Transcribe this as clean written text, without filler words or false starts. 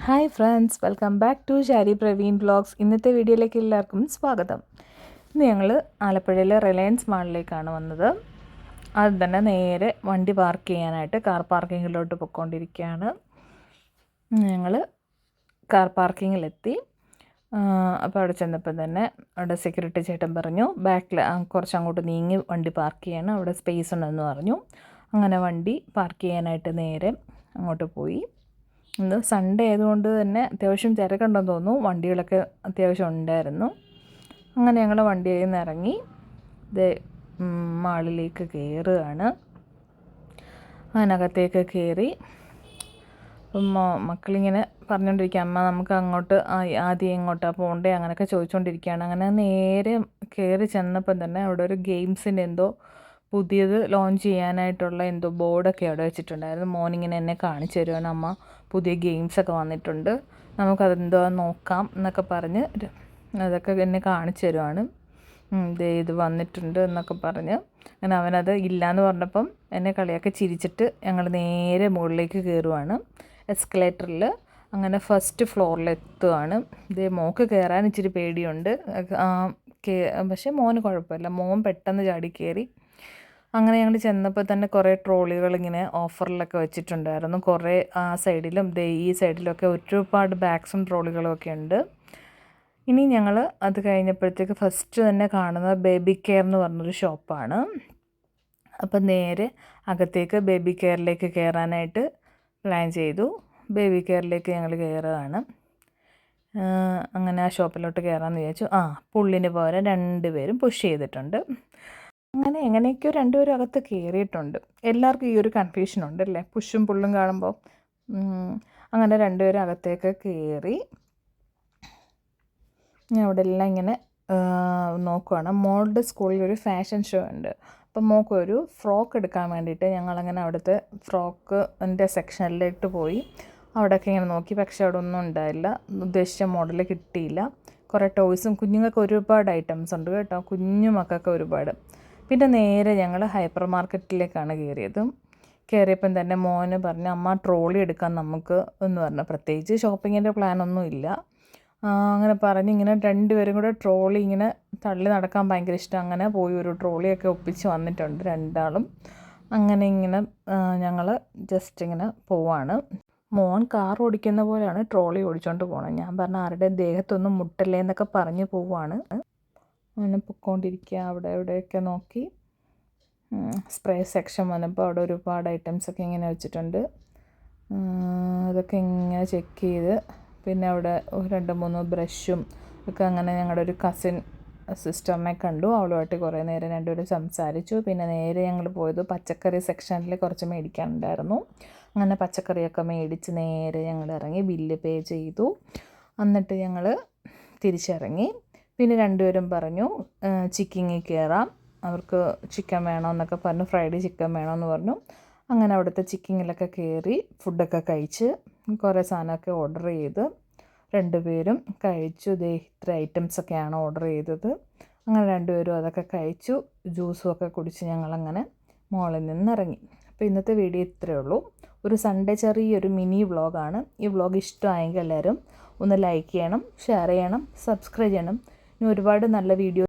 Hi friends, welcome back to Shari Praveen vlogs. ഇന്നത്തെ വീഡിയോയിലേക്ക് എല്ലാവർക്കും സ്വാഗതം. ഇന്ന് ഞങ്ങൾ ആലപ്പുഴയിലെ റിലയൻസ് മാളിലേക്കാണ് വന്നത്. അത് തന്നെ നേരെ വണ്ടി പാർക്ക് ചെയ്യാനായിട്ട് കാർ പാർക്കിങ്ങിലോട്ട് പൊയ്ക്കൊണ്ടിരിക്കുകയാണ്. ഞങ്ങൾ കാർ പാർക്കിങ്ങിലെത്തി. അപ്പോൾ അവിടെ ചെന്നപ്പോൾ തന്നെ അവിടെ സെക്യൂരിറ്റി ചേട്ടൻ പറഞ്ഞു ബാക്കിൽ കുറച്ച് അങ്ങോട്ട് നീങ്ങി വണ്ടി പാർക്ക് ചെയ്യണം, അവിടെ സ്പേസ് ഉണ്ടെന്ന് പറഞ്ഞു. അങ്ങനെ വണ്ടി പാർക്ക് ചെയ്യാനായിട്ട് നേരെ അങ്ങോട്ട് പോയി. ഇന്ന് സൺഡേ ആയതുകൊണ്ട് തന്നെ അത്യാവശ്യം തിരക്കുണ്ടെന്ന് തോന്നുന്നു, വണ്ടികളൊക്കെ അത്യാവശ്യം ഉണ്ടായിരുന്നു. അങ്ങനെ ഞങ്ങൾ വണ്ടിയിൽ നിന്ന് ഇറങ്ങി മാളിലേക്ക് കയറുകയാണ്. അതിനകത്തേക്ക് കയറി മക്കളിങ്ങനെ പറഞ്ഞുകൊണ്ടിരിക്കുക, അമ്മ നമുക്ക് അങ്ങോട്ട് ആദ്യം എങ്ങോട്ടാണ് പോകണ്ടേ അങ്ങനെയൊക്കെ ചോദിച്ചുകൊണ്ടിരിക്കുകയാണ്. അങ്ങനെ നേരെ കയറി ചെന്നപ്പം തന്നെ അവിടെ ഒരു ഗെയിംസിൻ്റെ എന്തോ പുതിയത് ലോഞ്ച് ചെയ്യാനായിട്ടുള്ള എന്തോ ബോർഡൊക്കെ അവിടെ വെച്ചിട്ടുണ്ടായിരുന്നു. മോർണിങ്ങിന് എന്നെ കാണിച്ചു തരുവാണ്, അമ്മ പുതിയ ഗെയിംസൊക്കെ വന്നിട്ടുണ്ട്, നമുക്കതെന്തോ നോക്കാം എന്നൊക്കെ പറഞ്ഞ് അതൊക്കെ എന്നെ കാണിച്ചു തരുവാണ്. ഇത് വന്നിട്ടുണ്ട് എന്നൊക്കെ പറഞ്ഞ് അങ്ങനെ അവനത് ഇല്ലയെന്ന് പറഞ്ഞപ്പം എന്നെ കളിയൊക്കെ ചിരിച്ചിട്ട് ഞങ്ങൾ നേരെ മുകളിലേക്ക് കയറുവാണ് എസ്കലേറ്ററിൽ. അങ്ങനെ ഫസ്റ്റ് ഫ്ലോറിലെത്തുകയാണ്. മോൾക്ക് കയറാൻ ഇച്ചിരി പേടിയുണ്ട്, പക്ഷേ മോന് കുഴപ്പമില്ല, മോൻ പെട്ടെന്ന് ചാടി കയറി. അങ്ങനെ ഞങ്ങൾ ചെന്നപ്പോൾ തന്നെ കുറേ ട്രോളികൾ ഇങ്ങനെ ഓഫറിലൊക്കെ വെച്ചിട്ടുണ്ടായിരുന്നു. കുറേ ആ സൈഡിലും ഈ സൈഡിലൊക്കെ ഒരുപാട് ബാഗ്സും ട്രോളികളും ഒക്കെ ഉണ്ട്. ഇനി ഞങ്ങൾ അത് കഴിഞ്ഞപ്പോഴത്തേക്ക് ഫസ്റ്റ് തന്നെ കാണുന്നത് ബേബി കെയർ എന്ന് പറഞ്ഞൊരു ഷോപ്പാണ്. അപ്പം നേരെ അകത്തേക്ക് ബേബി കെയറിലേക്ക് കയറാനായിട്ട് പ്ലാൻ ചെയ്തു. ബേബി കെയറിലേക്ക് ഞങ്ങൾ കയറുകയാണ്. അങ്ങനെ ആ ഷോപ്പിലോട്ട് കയറാമെന്ന് വിചാരിച്ചു. പുള്ളിന് പകരം രണ്ടുപേരും പുഷ് ചെയ്തിട്ടുണ്ട്. അങ്ങനെ എങ്ങനെയൊക്കെയോ രണ്ടുപേരും അകത്ത് കയറിയിട്ടുണ്ട്. എല്ലാവർക്കും ഈ ഒരു കൺഫ്യൂഷൻ ഉണ്ടല്ലേ, പുഷും പുള്ളും കാണുമ്പോൾ. അങ്ങനെ രണ്ടുപേരും അകത്തേക്ക് കയറി. ഞാൻ അവിടെ എല്ലാം ഇങ്ങനെ നോക്കുവാണ്. മോളുടെ സ്കൂളിലൊരു ഫാഷൻ ഷോ ഉണ്ട്. അപ്പം മോൾക്കൊരു ഫ്രോക്ക് എടുക്കാൻ വേണ്ടിയിട്ട് ഞങ്ങളങ്ങനെ അവിടുത്തെ ഫ്രോക്കിൻ്റെ സെക്ഷനിലേക്ക് പോയി. അവിടെയൊക്കെ ഇങ്ങനെ നോക്കി, പക്ഷേ അവിടെ ഒന്നും ഉണ്ടായില്ല, ഉദ്ദേശിച്ച മോഡൽ കിട്ടിയില്ല. കുറേ ടോയ്സും കുഞ്ഞുങ്ങൾക്ക് ഒരുപാട് ഐറ്റംസ് ഉണ്ട് കേട്ടോ, കുഞ്ഞു മക്കൾക്ക് ഒരുപാട്. പിന്നെ നേരെ ഞങ്ങൾ ഹൈപ്പർ മാർക്കറ്റിലേക്കാണ് കയറിയത്. കയറിയപ്പം തന്നെ മോന് പറഞ്ഞു, അമ്മ ട്രോളി എടുക്കാൻ നമുക്ക് എന്ന് പറഞ്ഞു. പ്രത്യേകിച്ച് ഷോപ്പിങ്ങിൻ്റെ പ്ലാനൊന്നും ഇല്ല. അങ്ങനെ പറഞ്ഞ് ഇങ്ങനെ രണ്ടുപേരും കൂടെ ട്രോളി ഇങ്ങനെ തള്ളി നടക്കാൻ ഭയങ്കര ഇഷ്ടം. അങ്ങനെ പോയി ഒരു ട്രോളിയൊക്കെ ഒപ്പിച്ച് വന്നിട്ടുണ്ട് രണ്ടാളും. അങ്ങനെ ഇങ്ങനെ ഞങ്ങൾ ജസ്റ്റ് ഇങ്ങനെ പോവാണ്. മോൻ കാർ ഓടിക്കുന്ന പോലെയാണ് ട്രോളി ഓടിച്ചുകൊണ്ട് പോകണം. ഞാൻ പറഞ്ഞ ആരുടെ ദേഹത്തൊന്നും മുട്ടല്ലേ എന്നൊക്കെ പറഞ്ഞ് പോവാണ്. അങ്ങനെ പൊയ്ക്കൊണ്ടിരിക്കുക. അവിടെ എവിടെയൊക്കെ നോക്കി സ്പ്രേ സെക്ഷൻ വന്നപ്പോൾ അവിടെ ഒരുപാട് ഐറ്റംസൊക്കെ ഇങ്ങനെ വെച്ചിട്ടുണ്ട്. അതൊക്കെ ഇങ്ങനെ ചെക്ക് ചെയ്ത് പിന്നെ അവിടെ 2-3 ബ്രഷും ഒക്കെ. അങ്ങനെ ഞങ്ങളുടെ ഒരു കസിൻ സിസ്റ്ററിനെ കണ്ടു, അവളുമായിട്ട് കുറേ നേരം രണ്ടുപേരും സംസാരിച്ചു. പിന്നെ നേരെ ഞങ്ങൾ പോയത് പച്ചക്കറി സെക്ഷനിൽ കുറച്ച് മേടിക്കാനുണ്ടായിരുന്നു. അങ്ങനെ പച്ചക്കറിയൊക്കെ മേടിച്ച് നേരെ ഞങ്ങൾ ഇറങ്ങി, ബില്ല് പേ ചെയ്തു. എന്നിട്ട് ഞങ്ങൾ തിരിച്ചിറങ്ങി. പിന്നെ രണ്ടുപേരും പറഞ്ഞു ചിക്കിങ്ങിൽ കയറാം, അവർക്ക് ചിക്കൻ വേണമെന്നൊക്കെ പറഞ്ഞു, ഫ്രൈഡ് ചിക്കൻ വേണമെന്ന് പറഞ്ഞു. അങ്ങനെ അവിടുത്തെ ചിക്കിങ്ങിലൊക്കെ കയറി ഫുഡൊക്കെ കഴിച്ച് കുറേ സാധനമൊക്കെ ഓർഡർ ചെയ്ത് രണ്ടുപേരും കഴിച്ചു. ഇത്ര ഐറ്റംസൊക്കെയാണ് ഓർഡർ ചെയ്തത്. അങ്ങനെ രണ്ടുപേരും അതൊക്കെ കഴിച്ചു. ജ്യൂസും ഒക്കെ കുടിച്ച് ഞങ്ങളങ്ങനെ മോളിൽ നിന്നിറങ്ങി. അപ്പോൾ ഇന്നത്തെ വീഡിയോ ഇത്രയേ ഉള്ളൂ. ഒരു സൺഡേ ചെറിയൊരു മിനി വ്ളോഗാണ്. ഈ വ്ളോഗ് ഇഷ്ടമായെങ്കിൽ എല്ലാവരും ഒന്ന് ലൈക്ക് ചെയ്യണം, ഷെയർ ചെയ്യണം, സബ്സ്ക്രൈബ് ചെയ്യണം. ഇനി ഒരുപാട് നല്ല വീഡിയോ